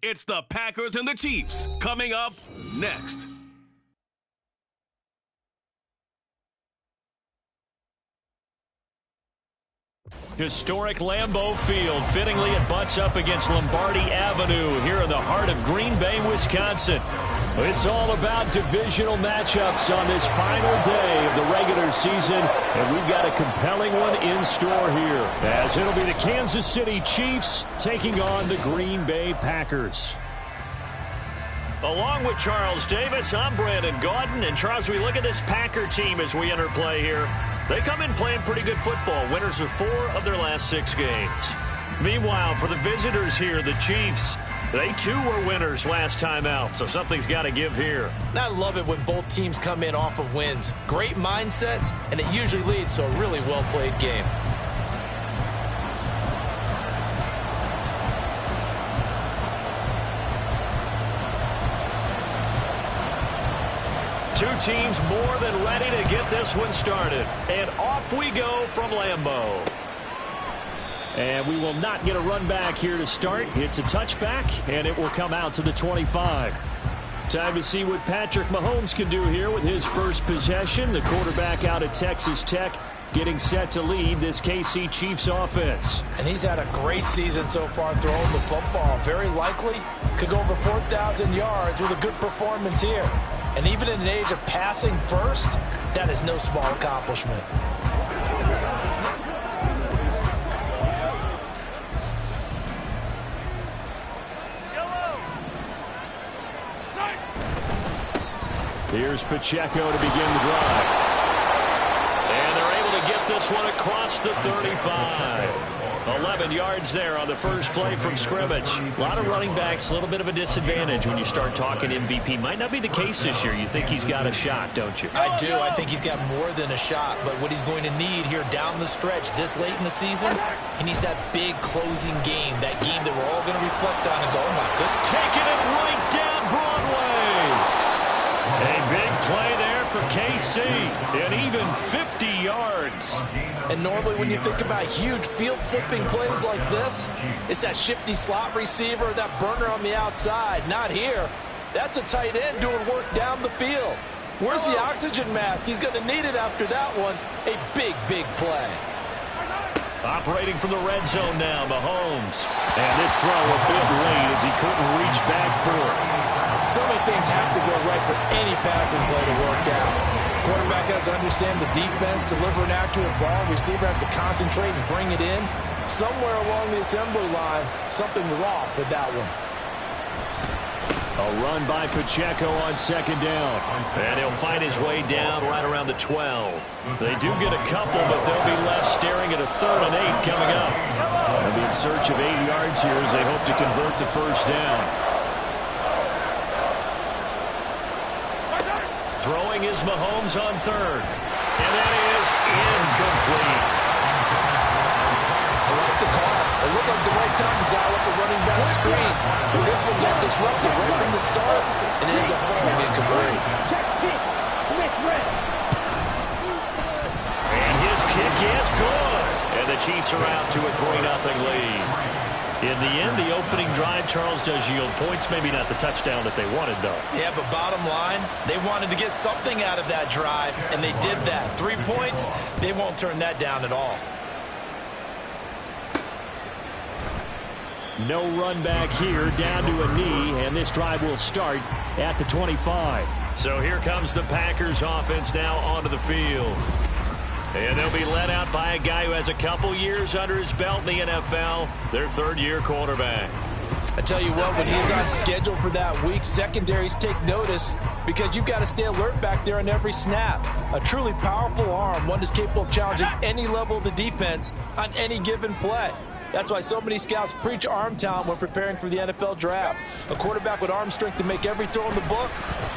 It's the Packers and the Chiefs coming up next. Historic Lambeau Field. Fittingly, it butts up against Lombardi Avenue here in the heart of Green Bay, Wisconsin. It's all about divisional matchups on this final day of the regular season, and we've got a compelling one in store here, as it'll be the Kansas City Chiefs taking on the Green Bay Packers. Along with Charles Davis, I'm Brandon Gaudin. And Charles, we look at this Packer team as we enter play here. They come in playing pretty good football. Winners of 4 of their last 6 games. Meanwhile, for the visitors here, the Chiefs, they too were winners last time out, so something's got to give here. And I love it when both teams come in off of wins. Great mindsets, and it usually leads to a really well-played game. Two teams more than ready to get this one started. And off we go from Lambeau. And we will not get a run back here to start. It's a touchback, and it will come out to the 25. Time to see what Patrick Mahomes can do here with his first possession. The quarterback out of Texas Tech getting set to lead this KC Chiefs offense. And he's had a great season so far throwing the football. Very likely could go over 4,000 yards with a good performance here. And even in an age of passing first, that is no small accomplishment. Here's Pacheco to begin the drive. And they're able to get this one across the 35. 11 yards there on the first play from scrimmage. A lot of running backs, a little bit of a disadvantage when you start talking MVP. Might not be the case this year. You think he's got a shot, don't you? I do. I think he's got more than a shot. But what he's going to need here down the stretch this late in the season, he needs that big closing game, that game that we're all going to reflect on and go, oh my goodness. Taking it right down Broadway. A big play there for KC, and even 50 yards. And normally when you think about huge field-flipping plays like this, it's that shifty slot receiver, that burner on the outside. Not here. That's a tight end doing work down the field. Where's the oxygen mask? He's going to need it after that one. A big, big play. Operating from the red zone now, Mahomes. And this throw a bit late as he couldn't reach back for it. So many things have to go right for any passing play to work out. Quarterback has to understand the defense, deliver an accurate ball. Receiver has to concentrate and bring it in. Somewhere along the assembly line, something was off with that one. A run by Pacheco on second down. And he'll find his way down right around the 12. They do get a couple, but they'll be left staring at a 3rd and 8 coming up. They'll be in search of 8 yards here as they hope to convert the first down. Throwing is Mahomes on 3rd. And that is incomplete. I like the call. It looked like the right time to dial up a running back screen. But this one got disrupted right from the start and ends up falling incomplete. And his kick is good. And the Chiefs are out to a 3-0 lead. In the end, the opening drive, Charles, does yield points. Maybe not the touchdown that they wanted, though. Yeah, but bottom line, they wanted to get something out of that drive, and they did that. 3 points, they won't turn that down at all. No run back here, down to a knee, and this drive will start at the 25. So here comes the Packers offense now onto the field. And they'll be led out by a guy who has a couple years under his belt in the NFL, their 3rd-year quarterback. I tell you what, when he's on schedule for that week, secondaries take notice because you've got to stay alert back there on every snap. A truly powerful arm, one that's capable of challenging any level of the defense on any given play. That's why so many scouts preach arm talent when preparing for the NFL draft. A quarterback with arm strength to make every throw in the book,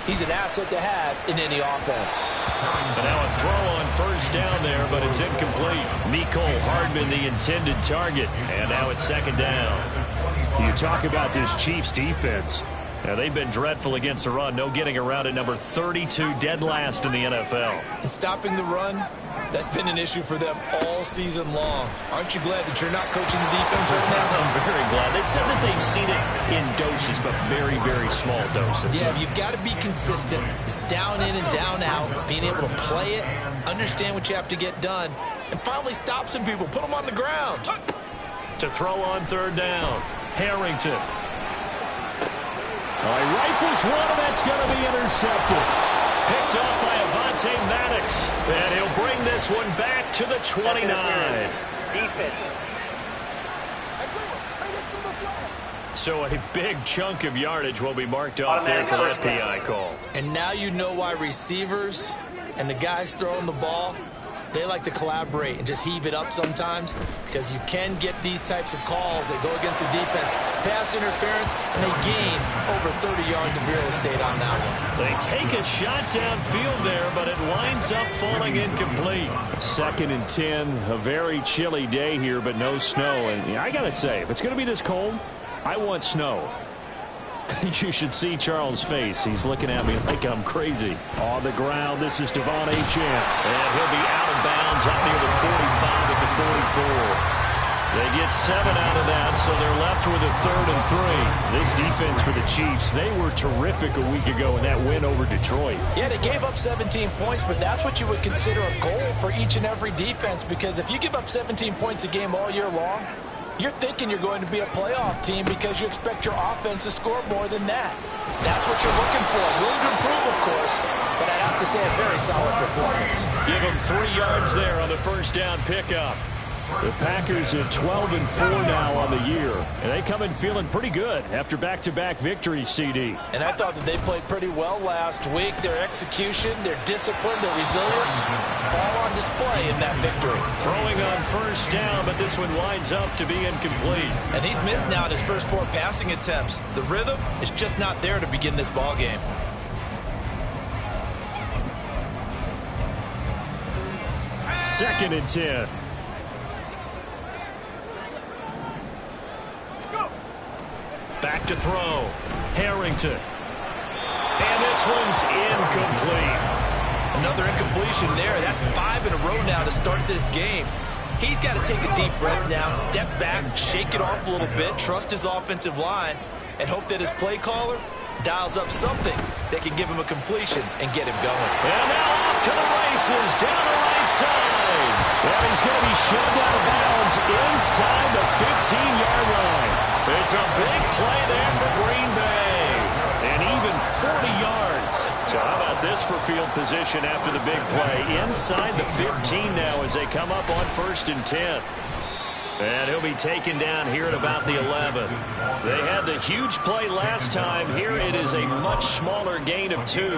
he's an asset to have in any offense. And now a throw on first down there, but it's incomplete. Mecole Hardman, the intended target. And now it's 2nd down. You talk about this Chiefs defense. Now, they've been dreadful against the run. No getting around at number 32, dead last in the NFL. And stopping the run, That's been an issue for them all season long. Aren't you glad that you're not coaching the defense right now? I'm very glad. They said that they've seen it in doses, but very, very small doses. Yeah, you've got to be consistent. It's down in and down out, being able to play it, understand what you have to get done, and finally stop some people, put them on the ground. To throw on third down, Harrington. He rifles one, and that's going to be intercepted. Picked up by Avonte Maddox, and he'll bring this one back to the 29. Defense. So a big chunk of yardage will be marked off there for that PI call. And now you know why receivers and the guys throwing the ball, they like to collaborate and just heave it up sometimes, because you can get these types of calls that go against the defense, pass interference, and they gain over 30 yards of real estate on that one. They take a shot downfield there, but it winds up falling incomplete. 2nd and 10, a very chilly day here, but no snow. And I got to say, if it's going to be this cold, I want snow. You should see Charles' face. He's looking at me like I'm crazy. On the ground, this is Devon Achane. And he'll be out of bounds up near the 45 at the 44. They get 7 out of that, so they're left with a 3rd and 3. This defense for the Chiefs, they were terrific a week ago in that win over Detroit. Yeah, they gave up 17 points, but that's what you would consider a goal for each and every defense, because if you give up 17 points a game all year long, you're thinking you're going to be a playoff team because you expect your offense to score more than that. That's what you're looking for. Room to improve, of course, but I have to say a very solid performance. Give them 3 yards there on the first down pickup. The Packers at 12-4 now on the year, and they come in feeling pretty good after back-to-back victories, CD. And I thought that they played pretty well last week. Their execution, their discipline, their resilience, all on display in that victory. Throwing on first down, but this one winds up to be incomplete. And he's missed now in his first 4 passing attempts. The rhythm is just not there to begin this ball game. Second and 10. Back to throw. Harrington. And this one's incomplete. Another incompletion there. That's 5 in a row now to start this game. He's got to take a deep breath now, step back, shake it off a little bit, trust his offensive line, and hope that his play caller dials up something that can give him a completion and get him going. And now off to the races, down the right side. And he's going to be shoved out of bounds inside the 15-yard line. It's a big play there for Green Bay. And even 40 yards. So how about this for field position after the big play? Inside the 15 now as they come up on 1st and 10. And he'll be taken down here at about the 11. They had the huge play last time. Here it is a much smaller gain of 2.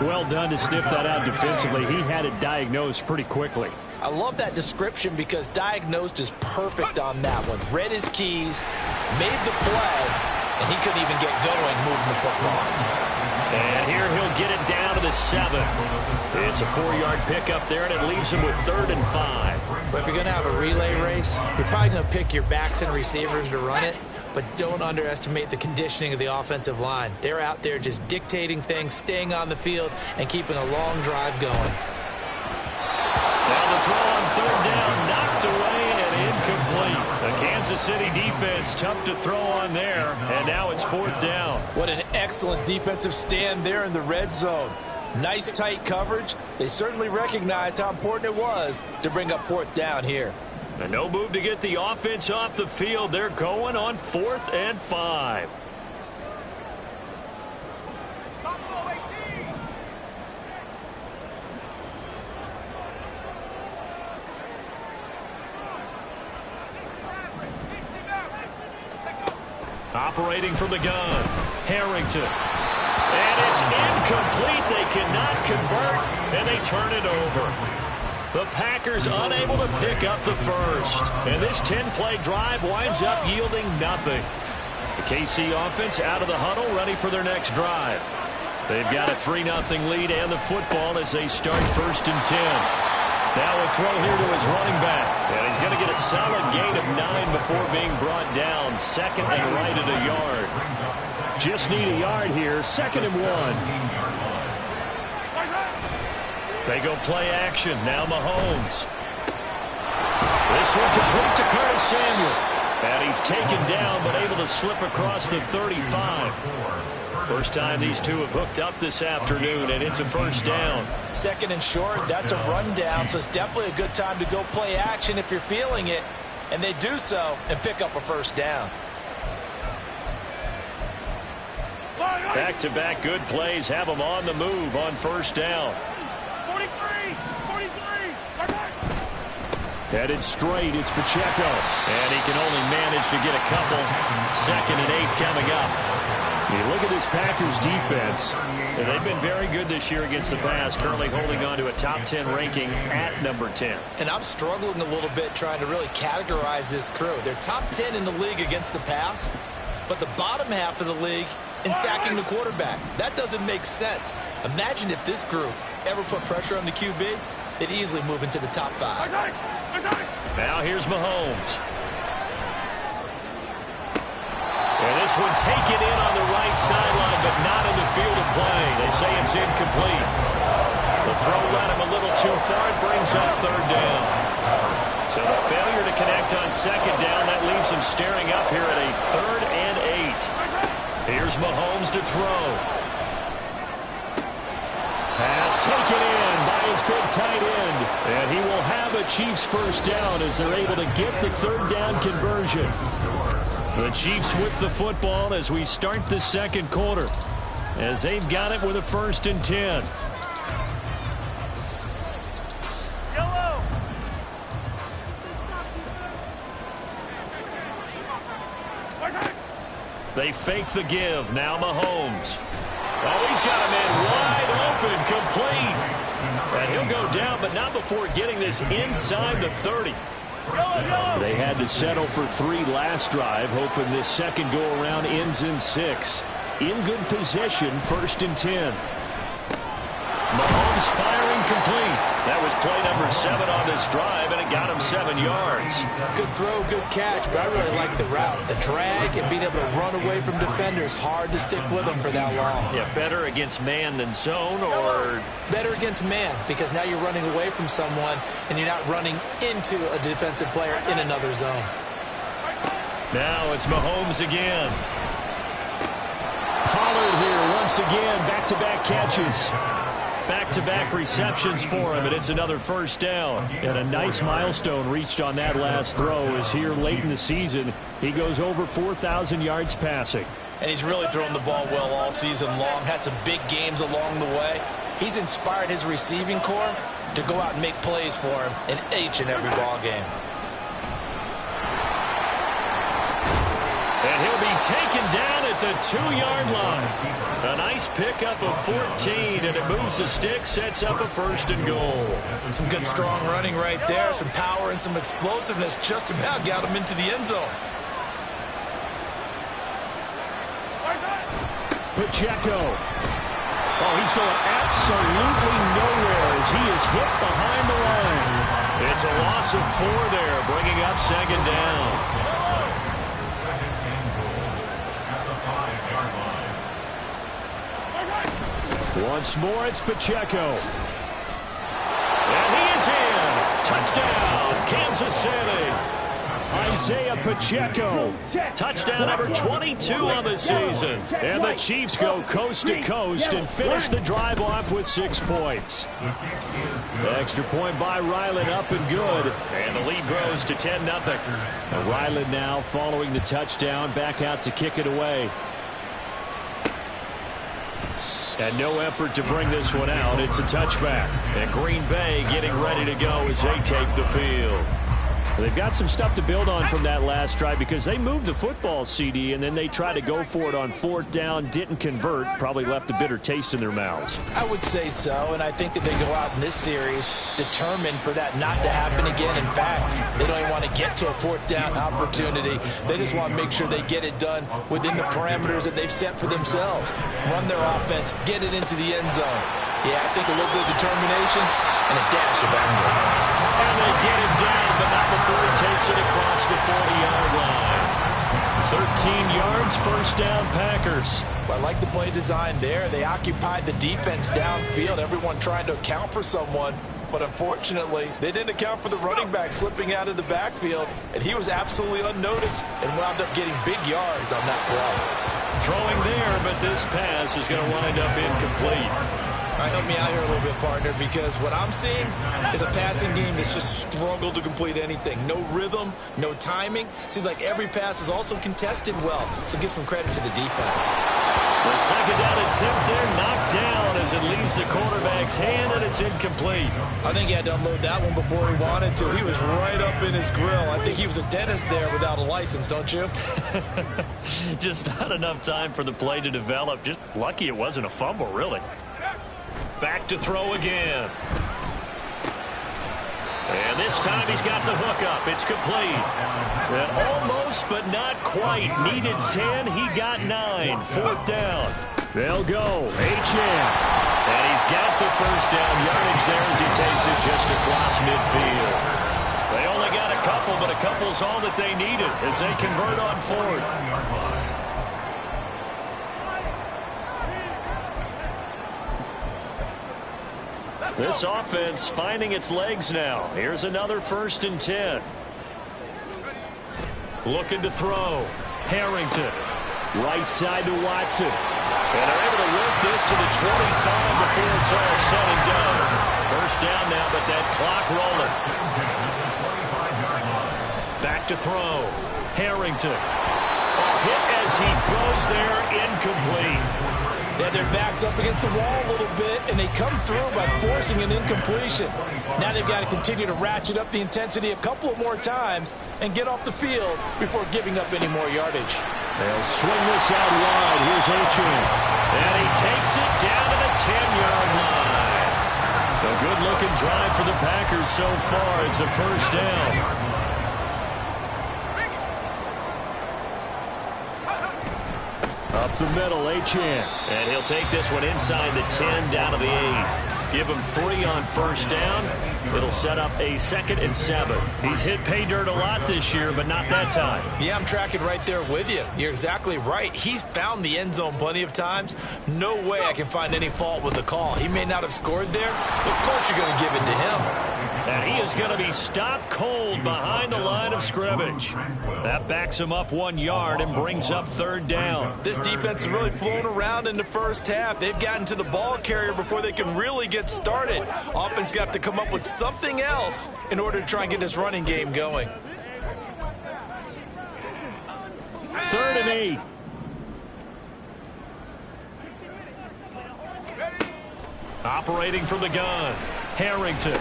Well done to sniff that out defensively. He had it diagnosed pretty quickly. I love that description because diagnosed is perfect on that one. Read his keys, made the play, and he couldn't even get going moving the football. And here he'll get it down to the 7. It's a 4-yard pickup there, and it leaves him with 3rd and 5. But if you're going to have a relay race, you're probably going to pick your backs and receivers to run it, but don't underestimate the conditioning of the offensive line. They're out there just dictating things, staying on the field, and keeping a long drive going. Now the throw on 3rd down, knocked away and incomplete. The Kansas City defense tough to throw on there, and now it's 4th down. What an excellent defensive stand there in the red zone. Nice tight coverage. They certainly recognized how important it was to bring up 4th down here. And no move to get the offense off the field. They're going on 4th and 5. Operating from the gun, Harrington. And it's incomplete. They cannot convert, and they turn it over. The Packers unable to pick up the first. And this 10-play drive winds up yielding nothing. The KC offense out of the huddle, ready for their next drive. They've got a 3-0 lead and the football as they start 1st and 10. Now a throw here to his running back. And he's going to get a solid gain of 9 before being brought down. 2nd and right at a yard. Just need a yard here. 2nd and 1. They go play action. Now Mahomes. This one complete to Curtis Samuel. And he's taken down but able to slip across the 35. First time these two have hooked up this afternoon, and it's a first down. Second and short, that's a rundown, so it's definitely a good time to go play action if you're feeling it. And they do so and pick up a first down. Back-to-back good plays have them on the move on first down. 43. Headed straight, it's Pacheco. And he can only manage to get a couple. 2nd and 8 coming up. You look at this Packers defense, and they've been very good this year against the pass, currently holding on to a top 10 ranking at number 10. And I'm struggling a little bit trying to really categorize this crew. They're top 10 in the league against the pass, but the bottom half of the league in sacking the quarterback. That doesn't make sense. Imagine if this group ever put pressure on the QB, they'd easily move into the top 5. Now here's Mahomes. And this one taken in on the right sideline, but not in the field of play. They say it's incomplete. The throw led him a little too far. It brings up 3rd down. So the failure to connect on 2nd down, that leaves him staring up here at a 3rd and 8. Here's Mahomes to throw. Pass taken in by his big tight end. And he will have a Chiefs first down as they're able to get the 3rd down conversion. The Chiefs with the football as we start the 2nd quarter, as they've got it with a 1st and 10. Yellow. They fake the give. Now Mahomes. Oh, he's got a man wide open, complete. And he'll go down, but not before getting this inside the 30. They had to settle for 3 last drive, hoping this second go-around ends in 6. In good position, 1st and 10. Mahomes firing complete. That was play number 7 on this drive, and it got him 7 yards. Good throw, good catch, but I really like the route. The drag and being able to run away from defenders, hard to stick with them for that long. Yeah, better against man than zone, or? Better against man, because now you're running away from someone, and you're not running into a defensive player in another zone. Now it's Mahomes again. Pollard here once again, back-to-back catches. Back-to-back receptions for him, and it's another first down. And a nice milestone reached on that last throw is here late in the season. He goes over 4,000 yards passing. And he's really thrown the ball well all season long. Had some big games along the way. He's inspired his receiving corps to go out and make plays for him in each and every ball game. And he'll be taken down at the 2-yard line. A nice pickup of 14, and it moves the stick, sets up a 1st and goal. Some good strong running right there. Some power and some explosiveness just about got him into the end zone. Pacheco. Oh, he's going absolutely nowhere as he is hit behind the line. It's a loss of 4 there, bringing up 2nd down. Once more, it's Pacheco. And he is in. Touchdown, Kansas City. Isaiah Pacheco. Touchdown number 22 on the season. And the Chiefs go coast to coast and finish the drive off with 6 points. The extra point by Ryland up and good. And the lead grows to 10-0. Ryland now following the touchdown, back out to kick it away. And no effort to bring this one out. It's a touchback. And Green Bay getting ready to go as they take the field. They've got some stuff to build on from that last drive because they moved the football, CD, and then they tried to go for it on 4th down, didn't convert, probably left a bitter taste in their mouths. I would say so, and I think that they go out in this series determined for that not to happen again. In fact, they don't even want to get to a 4th down opportunity. They just want to make sure they get it done within the parameters that they've set for themselves. Run their offense, get it into the end zone. Yeah, I think a little bit of determination and a dash of effort. And they get him down, but not before he takes it across the 40-yard line. 13 yards, first down, Packers. I like the play design there. They occupied the defense downfield, everyone trying to account for someone. But unfortunately, they didn't account for the running back slipping out of the backfield, and he was absolutely unnoticed and wound up getting big yards on that play. Throwing there, but this pass is going to wind up incomplete. All right, help me out here a little bit, partner, because what I'm seeing is a passing game that's just struggled to complete anything. No rhythm, no timing. Seems like every pass is also contested well, so give some credit to the defense. The second down attempt there knocked down as it leaves the quarterback's hand, and it's incomplete. I think he had to unload that one before he wanted to. He was right up in his grill. I think he was a dentist there without a license, don't you? Just not enough time for the play to develop. Just lucky it wasn't a fumble, really. Back to throw again. And this time he's got the hook up. It's complete. And almost, but not quite. Needed 10. He got 9. Fourth down. They'll go. H.M. And he's got the first down yardage there as he takes it just across midfield. They only got a couple, but a couple's all that they needed as they convert on fourth. This offense finding its legs now. Here's another 1st and 10. Looking to throw. Harrington. Right side to Watson. And they're able to work this to the 25 before it's all said and done. First down now, but that clock rolling. Back to throw. Harrington. A hit as he throws there, incomplete. They had their backs up against the wall a little bit, and they come through by forcing an incompletion. Now they've got to continue to ratchet up the intensity a couple of more times and get off the field before giving up any more yardage. They'll swing this out wide. Here's Ochin. And he takes it down to the 10-yard line. A good-looking drive for the Packers so far. It's a first down. Up the middle, Achane. And he'll take this one inside the 10, down to the 8. Give him 3 on first down. It'll set up a 2nd and 7. He's hit pay dirt a lot this year, but not that time. Yeah, I'm tracking right there with you. You're exactly right. He's found the end zone plenty of times. No way I can find any fault with the call. He may not have scored there, but of course you're going to give it to him. And he is going to be stopped cold behind the line of scrimmage. That backs him up 1 yard and brings up 3rd down. This defense is really flown around in the first half. They've gotten to the ball carrier before they can really get started. Offense got to come up with something else in order to try and get this running game going. 3rd and 8. Operating from the gun. Harrington.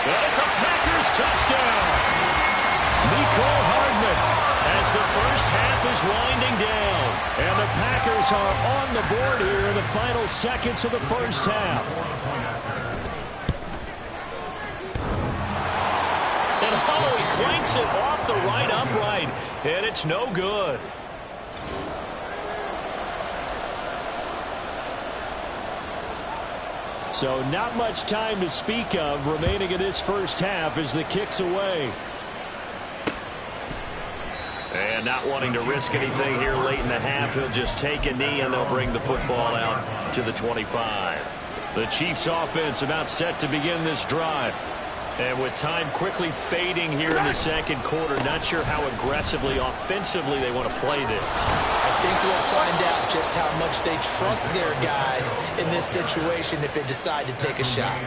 And it's a Packers touchdown. Mecole Hardman as the first half is winding down. And the Packers are on the board here in the final seconds of the first half. And Holloway clanks it off the right upright. And it's no good. So not much time to speak of remaining in this first half as the kick's away. And not wanting to risk anything here late in the half, he'll just take a knee and they'll bring the football out to the 25. The Chiefs offense about set to begin this drive. And with time quickly fading here in the second quarter, not sure how aggressively, offensively they want to play this. I think we'll find out just how much they trust their guys in this situation if they decide to take a shot.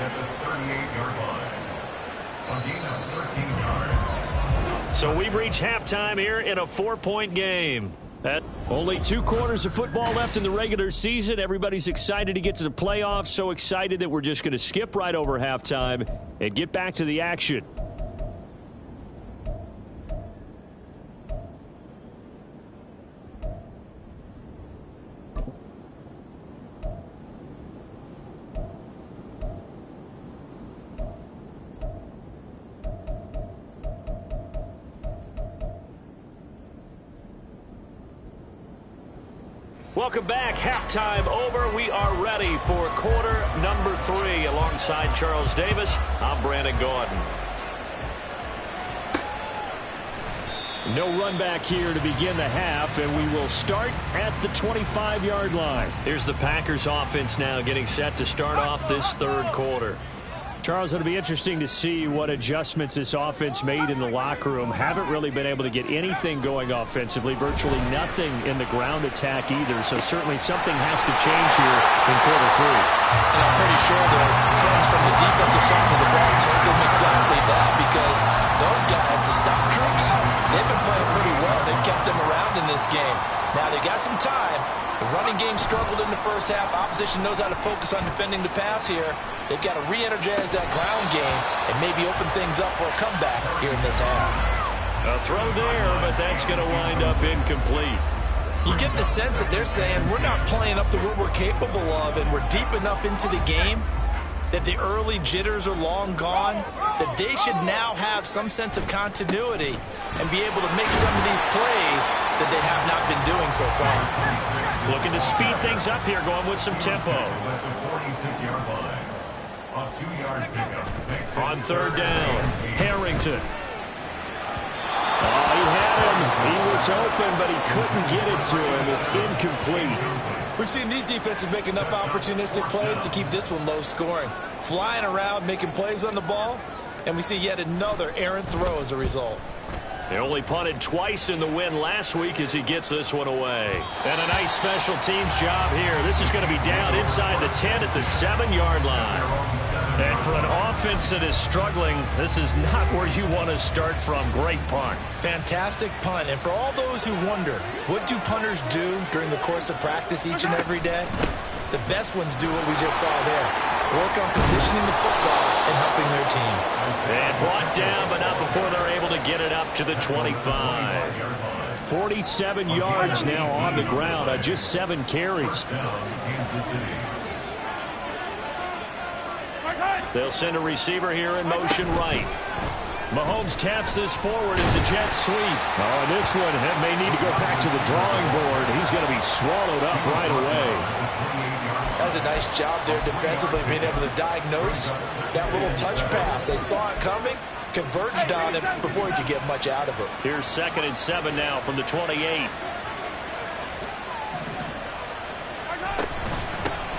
So we've reached halftime here in a 4-point game. Only 2 quarters of football left in the regular season. Everybody's excited to get to the playoffs, so excited that we're just going to skip right over halftime and get back to the action. Welcome back. Halftime over. We are ready for quarter number 3. Alongside Charles Davis, I'm Brandon Gordon. No run back here to begin the half, and we will start at the 25-yard line. Here's the Packers offense now getting set to start off this third quarter. Charles, it'll be interesting to see what adjustments this offense made in the locker room. Haven't really been able to get anything going offensively, virtually nothing in the ground attack either, so certainly something has to change here in quarter three. And I'm pretty sure their friends from the defensive side of the ball told them exactly that, because those guys, the stop troops, they've been playing pretty well. They've kept them around in this game. Now they got some time. The running game struggled in the first half. Opposition knows how to focus on defending the pass here. They've got to re-energize that ground game and maybe open things up for a comeback here in this half. A throw there, but that's going to wind up incomplete. You get the sense that they're saying we're not playing up to what we're capable of, and we're deep enough into the game that the early jitters are long gone, that they should now have some sense of continuity and be able to make some of these plays that they have not been doing so far. Looking to speed things up here, going with some tempo. On third down, Harrington. Oh, he had him. He was open, but he couldn't get it to him. It's incomplete. We've seen these defenses make enough opportunistic plays to keep this one low scoring. Flying around, making plays on the ball, and we see yet another errant throw as a result. They only punted twice in the win last week as he gets this one away. And a nice special teams job here. This is going to be down inside the 10 at the 7-yard line. And for an offense that is struggling, this is not where you want to start from. Great punt. Fantastic punt. And for all those who wonder, what do punters do during the course of practice each and every day? The best ones do what we just saw there. Work on positioning the football and helping their team. And brought down, but not before they're able to get it up to the 25. 47 yards now on the ground on just 7 carries. They'll send a receiver here in motion right. Mahomes taps this forward. It's a jet sweep. Oh, this one may need to go back to the drawing board. He's going to be swallowed up right away. That's a nice job there defensively, being able to diagnose that little touch pass. They saw it coming, converged on him before he could get much out of it. Here's 2nd and 7 now from the 28.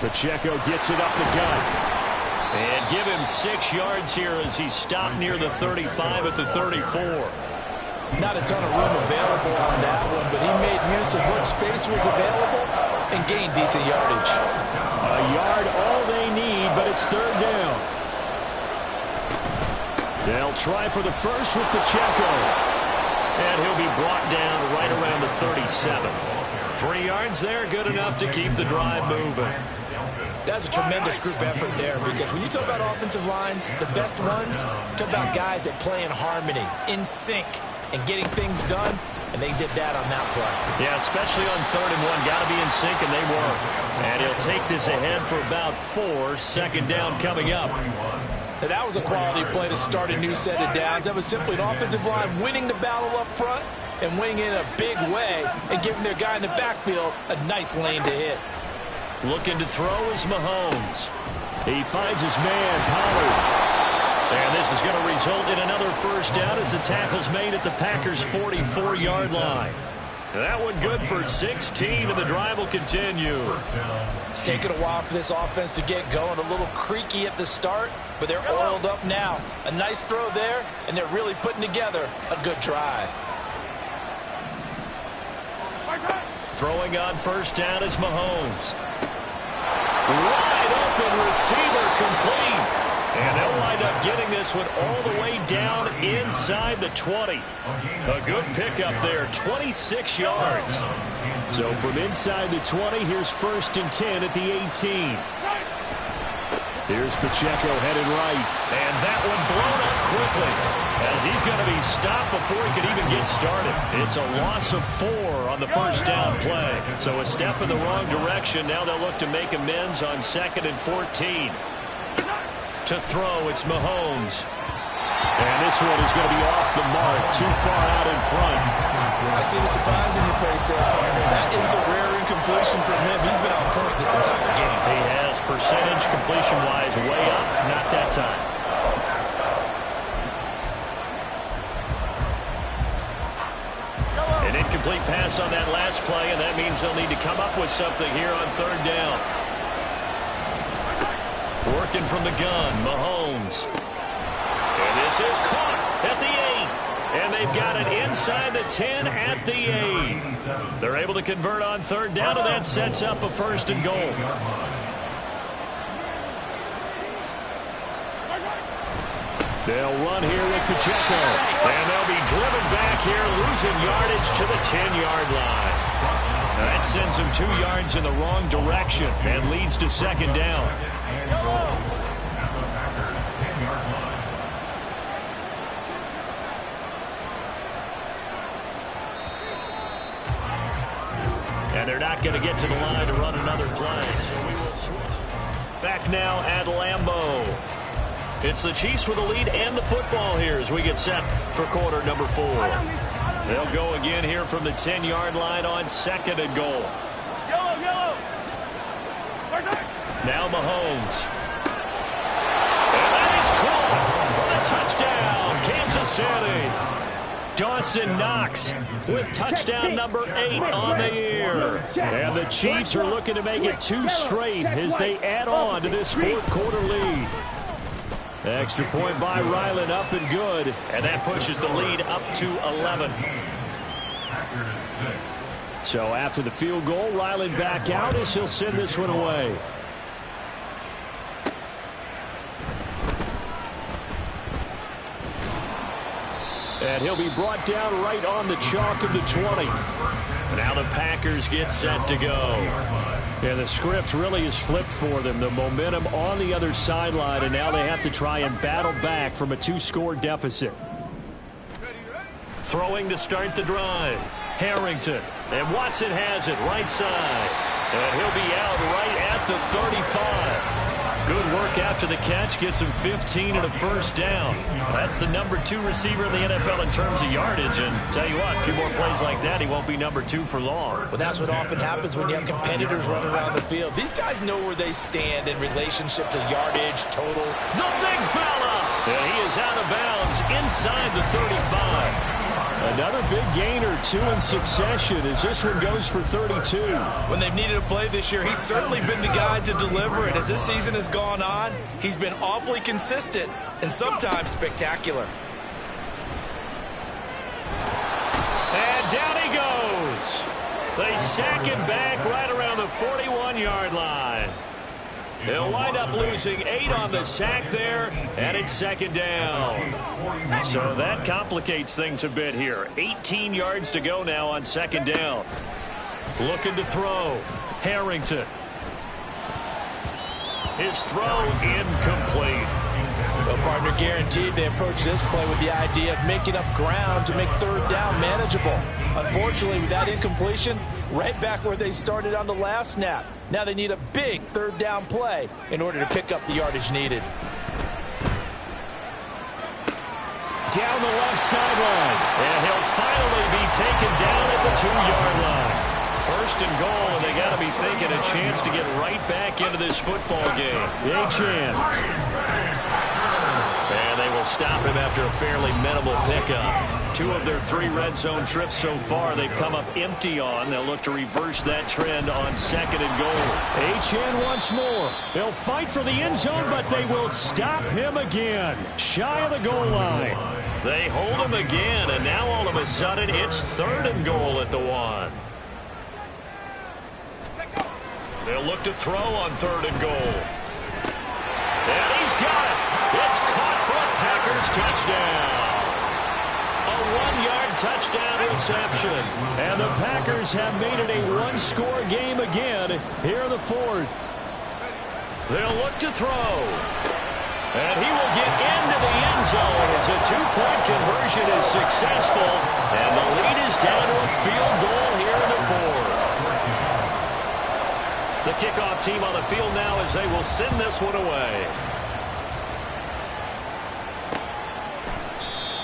Pacheco gets it up the gut. And give him 6 yards here as he's stopped near the 35 at the 34. Not a ton of room available on that one, but he made use of what space was available and gained decent yardage. A yard all they need, but it's 3rd down. They'll try for the first with Pacheco. And he'll be brought down right around the 37. 3 yards there, good enough to keep the drive moving. That's a tremendous group effort there, because when you talk about offensive lines, the best ones, talk about guys that play in harmony, in sync, and getting things done, and they did that on that play. Yeah, especially on 3rd and 1. Got to be in sync, and they were. And he'll take this ahead for about 4. 2nd down coming up. Now, that was a quality play to start a new set of downs. That was simply an offensive line winning the battle up front and winning in a big way and giving their guy in the backfield a nice lane to hit. Looking to throw is Mahomes. He finds his man, Pollard. And this is going to result in another first down as the tackle's made at the Packers' 44-yard line. That one good for 16, and the drive will continue. It's taken a while for this offense to get going. A little creaky at the start, but they're oiled up now. A nice throw there, and they're really putting together a good drive. Throwing on first down is Mahomes. Wide open receiver, complete. And they'll wind up getting this one all the way down inside the 20. A good pickup there, 26 yards. So from inside the 20, here's 1st and 10 at the 18. Here's Pacheco headed right. And that one blown up quickly, as he's going to be stopped before he could even get started. It's a loss of 4 on the first down play. So a step in the wrong direction. Now they'll look to make amends on 2nd and 14. To throw, it's Mahomes. And this one is going to be off the mark, too far out in front. I see the surprise in your face there, partner. That is a rare incompletion from him. He's been on point this entire game. He has, percentage completion-wise way up, not that time. Incomplete pass on that last play, and that means they'll need to come up with something here on third down. Working from the gun, Mahomes. And this is caught at the 8. And they've got it inside the 10 at the 8. They're able to convert on third down, and that sets up a 1st and goal. They'll run here with Pacheco. And they'll be driven back here, losing yardage to the 10-yard line. Now that sends them 2 yards in the wrong direction and leads to 2nd down. And they're not going to get to the line to run another play, so we will switch. Back now at Lambeau. It's the Chiefs with the lead and the football here as we get set for quarter number 4. They'll go again here from the 10-yard line on 2nd and goal. Yellow. Now Mahomes. And that is caught for the touchdown, Kansas City. Dawson Knox with touchdown number 8 on the year. And the Chiefs are looking to make it 2 straight as they add on to this 4th quarter lead. Extra point by Ryland, up and good. And that pushes the lead up to 11. So after the field goal, Ryland back out as he'll send this one away. And he'll be brought down right on the chalk of the 20. Now the Packers get set to go. And the script really is flipped for them. The momentum on the other sideline, and now they have to try and battle back from a 2-score deficit. Throwing to start the drive. Harrington. And Watson has it right side. And he'll be out right at the 35. Good work after the catch. Gets him 15 and a 1st down. That's the number 2 receiver in the NFL in terms of yardage. And tell you what, a few more plays like that, he won't be number 2 for long. Well, that's what often happens when you have competitors running around the field. These guys know where they stand in relationship to yardage, total. The big fella! And he is out of bounds inside the 35. Another big gain or 2 in succession as this one goes for 32. When they've needed a play this year, he's certainly been the guy to deliver it. As this season has gone on, he's been awfully consistent and sometimes spectacular. And down he goes. They sack him back right around the 41-yard line. They'll wind up losing 8 on the sack there, and it's 2nd down. So that complicates things a bit here. 18 yards to go now on 2nd down. Looking to throw. Harrington. His throw incomplete. Well, partner, guaranteed they approach this play with the idea of making up ground to make 3rd down manageable. Unfortunately, with that incompletion, right back where they started on the last snap. Now they need a big 3rd down play in order to pick up the yardage needed. Down the left sideline. And he'll finally be taken down at the 2-yard line. 1st and goal, and they got to be thinking a chance to get right back into this football game. And they will stop him after a fairly minimal pickup. 2 of their 3 red zone trips so far they've come up empty on. They'll look to reverse that trend on 2nd and goal. Achane once more. They'll fight for the end zone, but they will stop him again. Shy of the goal line. They hold him again, and now all of a sudden it's 3rd and goal at the 1. They'll look to throw on 3rd and goal. And he's got it. It's caught for a Packers touchdown. A 1-yard touchdown reception. And the Packers have made it a 1-score game again here in the 4th. They'll look to throw. And he will get into the end zone as a 2-point conversion is successful. And the lead is down to a field goal here in the 4th. The kickoff team on the field now as they will send this one away.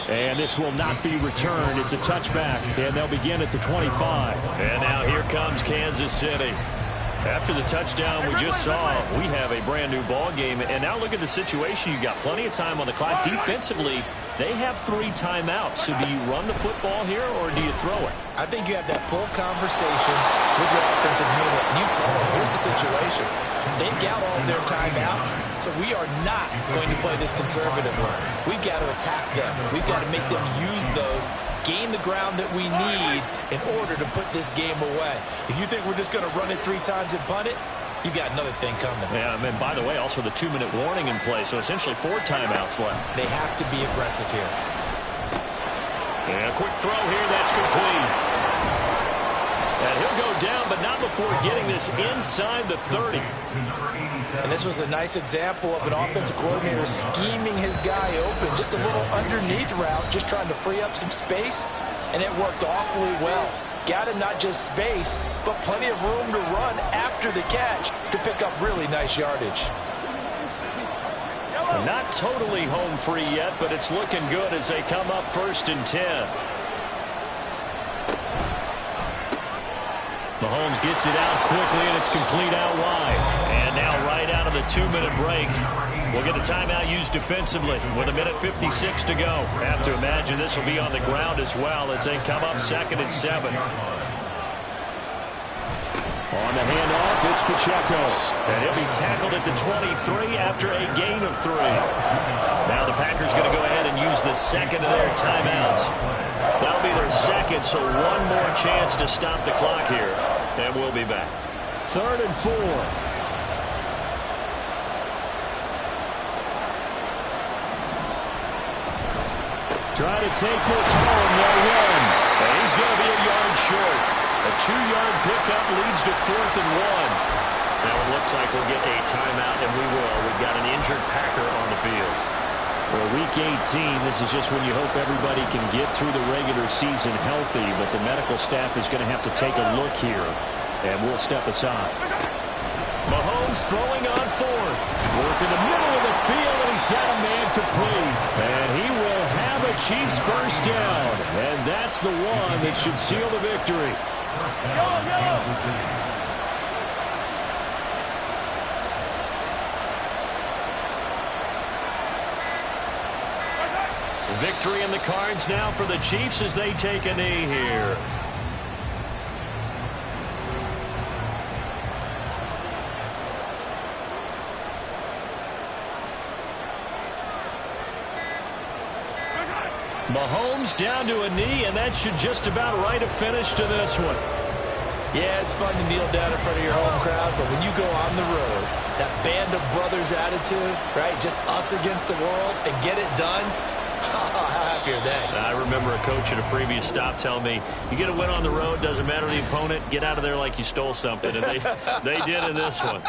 And this will not be returned. It's a touchback, and they'll begin at the 25. And now here comes Kansas City. After the touchdown we just saw, we have a brand new ball game. And now look at the situation. You've got plenty of time on the clock. Defensively, They have 3 timeouts. So do you run the football here or do you throw it? I think you have that full conversation with your offensive unit, and you tell them, here's the situation. They've got all of their timeouts, so we are not going to play this conservatively. We've got to attack them. We've got to make them use those, gain the ground that we need in order to put this game away. If you think we're just going to run it 3 times and punt it, you've got another thing coming. Yeah, and by the way, also the 2-minute warning in play, so essentially 4 timeouts left. They have to be aggressive here. And a quick throw here, that's complete. And he'll go down, but not before getting this inside the 30. And this was a nice example of an offensive coordinator scheming his guy open. Just a little underneath route, just trying to free up some space, and it worked awfully well. Got him not just space, but plenty of room to run after the catch to pick up really nice yardage. Not totally home free yet, but it's looking good as they come up 1st and 10. Mahomes gets it out quickly, and it's complete out wide. And now right out of the 2-minute break, we'll get a timeout used defensively with 1:56 to go. Have to imagine this will be on the ground as well as they come up 2nd and 7. On the handoff, it's Pacheco. And he'll be tackled at the 23 after a gain of 3. Now the Packers going to go ahead and use the 2nd of their timeouts. That'll be their 2nd, so 1 more chance to stop the clock here. And we'll be back. 3rd and 4. Try to take this home, no run. And he's going to be a yard short. A 2-yard pickup leads to 4th and 1. Now it looks like we'll get a timeout, and we will. We've got an injured Packer on the field. Well, Week 18, this is just when you hope everybody can get through the regular season healthy, but the medical staff is going to have to take a look here, and we'll step aside. Mahomes throwing on 4th. Work in the middle of the field, and he's got a man complete. And he will have a Chiefs first down, and that's the one that should seal the victory. Victory in the cards now for the Chiefs as they take a knee here. Mahomes down to a knee, and that should just about write a finish to this one. Yeah, it's fun to kneel down in front of your home crowd, but when you go on the road, that band of brothers attitude, right, just us against the world, and get it done, how happy are they? I remember a coach at a previous stop telling me, you get a win on the road, doesn't matter the opponent, get out of there like you stole something. And they did in this one.